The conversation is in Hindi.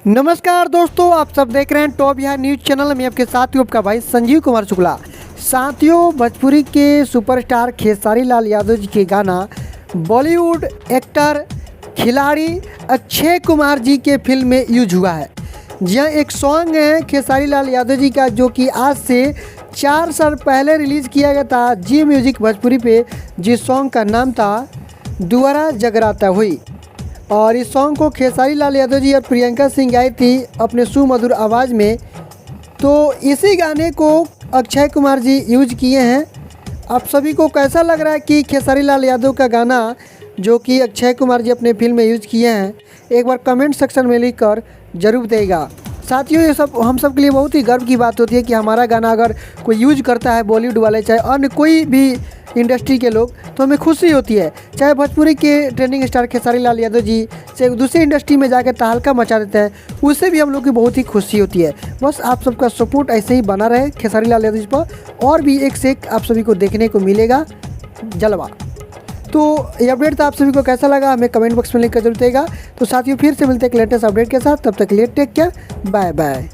नमस्कार दोस्तों, आप सब देख रहे हैं टॉप बिहार न्यूज़ चैनल में। आपके साथ ही आपका भाई संजीव कुमार शुक्ला। साथियों, भोजपुरी के सुपरस्टार खेसारी लाल यादव जी के गाना बॉलीवुड एक्टर खिलाड़ी अक्षय कुमार जी के फिल्म में यूज हुआ है। यह एक सॉन्ग है खेसारी लाल यादव जी का, जो कि आज से 4 साल पहले रिलीज़ किया गया था जी म्यूजिक भोजपुरी पे, जिस सॉन्ग का नाम था दुआरा जगराता हुई। और इस सॉन्ग को खेसारी लाल यादव जी और प्रियंका सिंह गाई थी अपने सुमधुर आवाज़ में। तो इसी गाने को अक्षय कुमार जी यूज किए हैं। आप सभी को कैसा लग रहा है कि खेसारी लाल यादव का गाना जो कि अक्षय कुमार जी अपने फिल्म में यूज किए हैं, एक बार कमेंट सेक्शन में लिख कर ज़रूर देगा। साथियों, ये सब हम सब के लिए बहुत ही गर्व की बात होती है कि हमारा गाना अगर कोई यूज करता है, बॉलीवुड वाले चाहे अन्य कोई भी इंडस्ट्री के लोग, तो हमें खुशी होती है। चाहे भोजपुरी के ट्रेंडिंग स्टार खेसारी लाल यादव जी से दूसरी इंडस्ट्री में जाकर तहलका मचा देते हैं, उससे भी हम लोग की बहुत ही खुशी होती है। बस आप सबका सपोर्ट ऐसे ही बना रहे खेसारी लाल यादव जी पर, और भी एक से एक आप सभी को देखने को मिलेगा जलवा। तो ये अपडेट था, आप सभी को कैसा लगा हमें कमेंट बॉक्स में लिख कर जरूर देगा। तो साथियों, फिर से मिलते हैं एक लेटेस्ट अपडेट के साथ। तब तक लिए टेक केयर, बाय बाय।